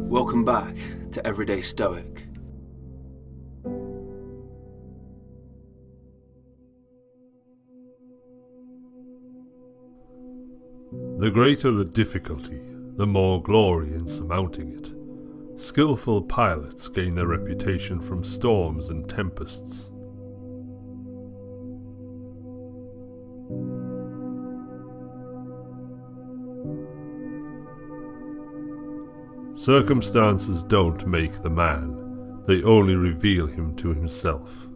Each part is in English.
Welcome back to Everyday Stoic. The greater the difficulty, the more glory in surmounting it. Skillful pilots gain their reputation from storms and tempests. Circumstances don't make the man, they only reveal him to himself.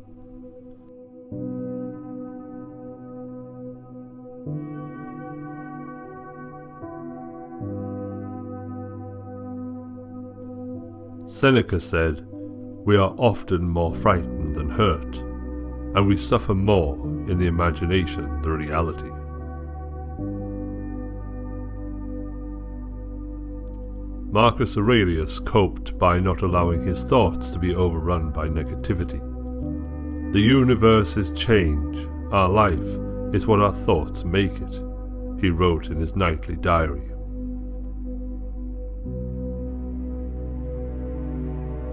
Seneca said, "We are often more frightened than hurt, and we suffer more in the imagination than reality." Marcus Aurelius coped by not allowing his thoughts to be overrun by negativity. The universe is change, our life is what our thoughts make it, he wrote in his nightly diary.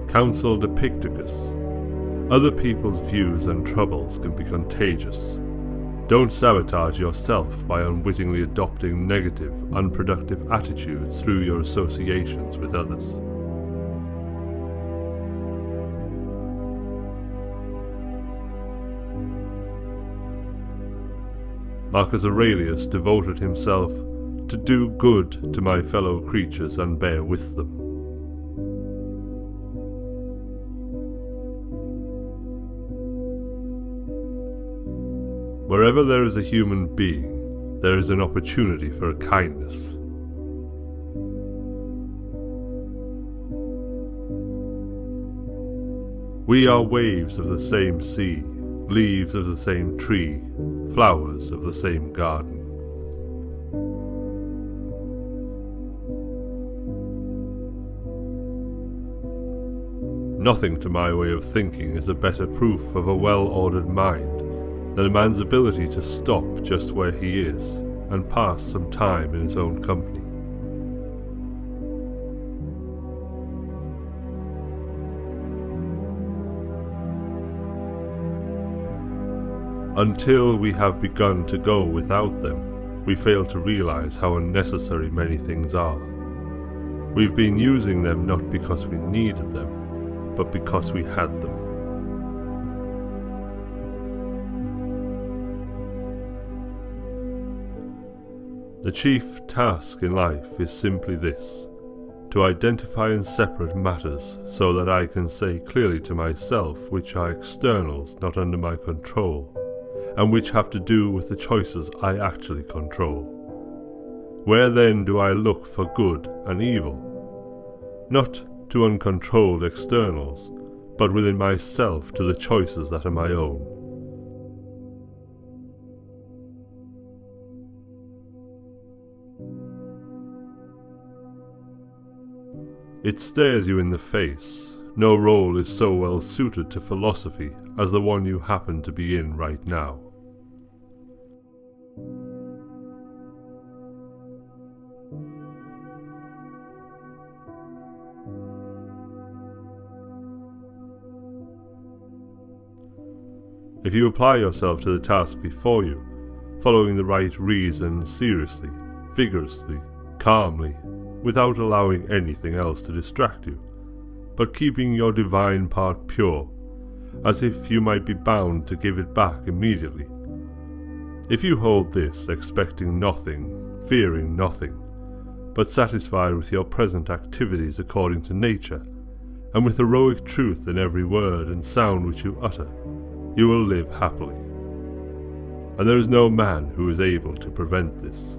Counseled Epictetus, "Other people's views and troubles can be contagious. Don't sabotage yourself by unwittingly adopting negative, unproductive attitudes through your associations with others." Marcus Aurelius devoted himself to do good to my fellow creatures and bear with them. Wherever there is a human being, there is an opportunity for kindness. We are waves of the same sea, leaves of the same tree, flowers of the same garden. Nothing to my way of thinking is a better proof of a well-ordered mind than a man's ability to stop just where he is and pass some time in his own company. Until we have begun to go without them, we fail to realize how unnecessary many things are. We've been using them not because we needed them, but because we had them. The chief task in life is simply this: to identify and separate matters so that I can say clearly to myself which are externals not under my control, and which have to do with the choices I actually control. Where then do I look for good and evil? Not to uncontrolled externals, but within myself to the choices that are my own. It stares you in the face. No role is so well suited to philosophy as the one you happen to be in right now. If you apply yourself to the task before you, following the right reason seriously, vigorously, calmly, without allowing anything else to distract you, but keeping your divine part pure, as if you might be bound to give it back immediately. If you hold this, expecting nothing, fearing nothing, but satisfied with your present activities according to nature, and with heroic truth in every word and sound which you utter, you will live happily. And there is no man who is able to prevent this.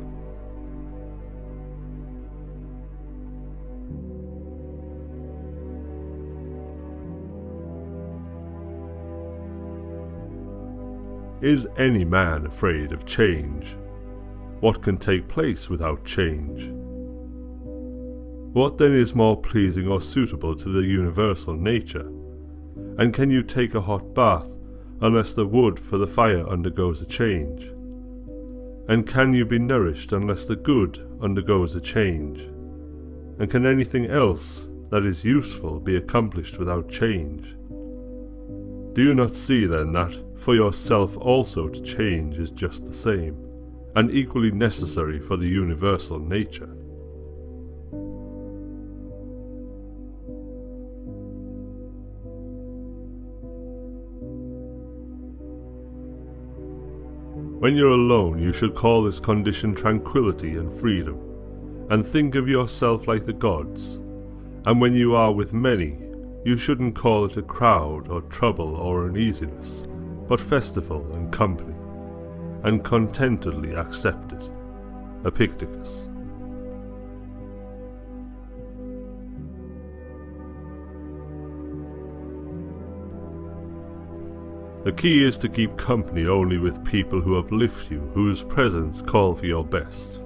Is any man afraid of change? What can take place without change? What then is more pleasing or suitable to the universal nature? And can you take a hot bath unless the wood for the fire undergoes a change? And can you be nourished unless the good undergoes a change? And can anything else that is useful be accomplished without change? Do you not see then that for yourself also to change is just the same, and equally necessary for the universal nature? When you're alone, you should call this condition tranquility and freedom, and think of yourself like the gods. And when you are with many, you shouldn't call it a crowd or trouble or uneasiness, but festival and company, and contentedly accept it. Epictetus. The key is to keep company only with people who uplift you, whose presence call for your best.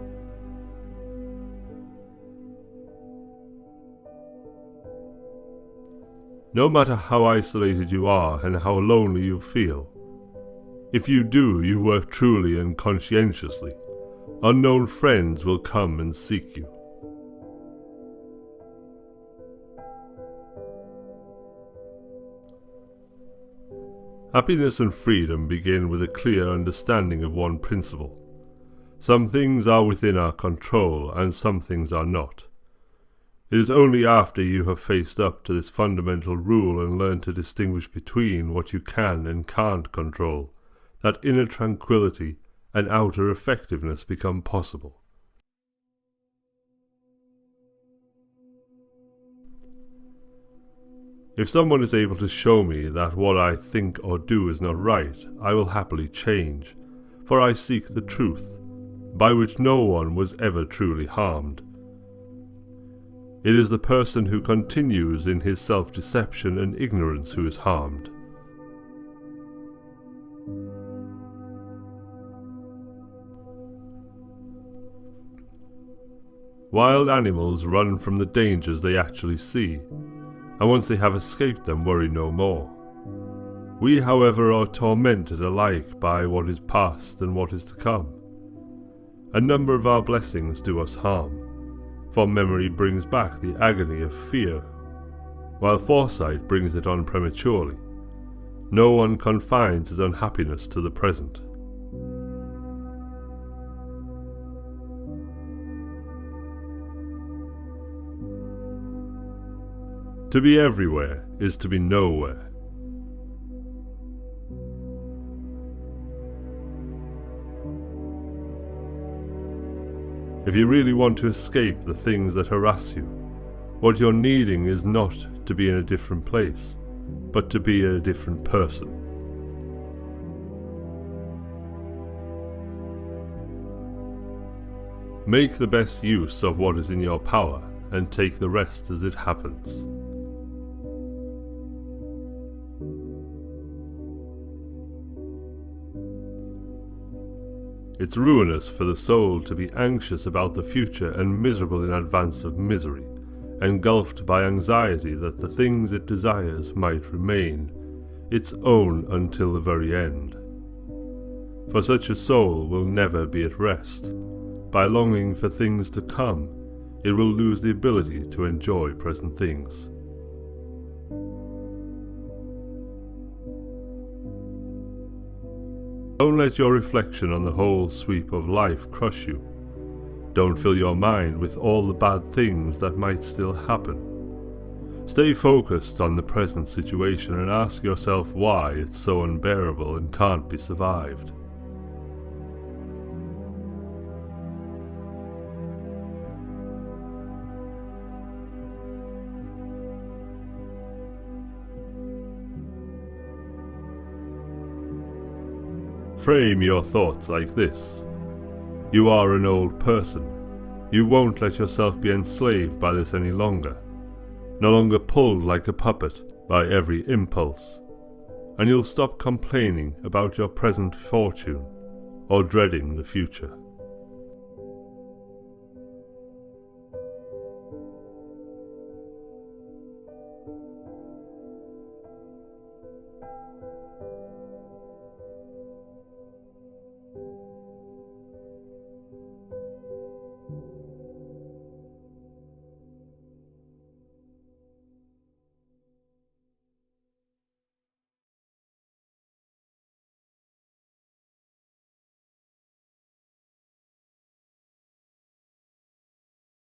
No matter how isolated you are and how lonely you feel, if you do, you work truly and conscientiously, unknown friends will come and seek you. Happiness and freedom begin with a clear understanding of one principle. Some things are within our control and some things are not. It is only after you have faced up to this fundamental rule and learned to distinguish between what you can and can't control that inner tranquility and outer effectiveness become possible. If someone is able to show me that what I think or do is not right, I will happily change, for I seek the truth, by which no one was ever truly harmed. It is the person who continues in his self-deception and ignorance who is harmed. Wild animals run from the dangers they actually see, and once they have escaped them, worry no more. We, however, are tormented alike by what is past and what is to come. A number of our blessings do us harm, for memory brings back the agony of fear, while foresight brings it on prematurely. No one confines his unhappiness to the present. To be everywhere is to be nowhere. If you really want to escape the things that harass you, what you're needing is not to be in a different place, but to be a different person. Make the best use of what is in your power and take the rest as it happens. It's ruinous for the soul to be anxious about the future and miserable in advance of misery, engulfed by anxiety that the things it desires might remain its own until the very end. For such a soul will never be at rest. By longing for things to come, it will lose the ability to enjoy present things. Don't let your reflection on the whole sweep of life crush you. Don't fill your mind with all the bad things that might still happen. Stay focused on the present situation and ask yourself why it's so unbearable and can't be survived. Frame your thoughts like this. You are an old person. You won't let yourself be enslaved by this any longer, no longer pulled like a puppet by every impulse, and you'll stop complaining about your present fortune or dreading the future.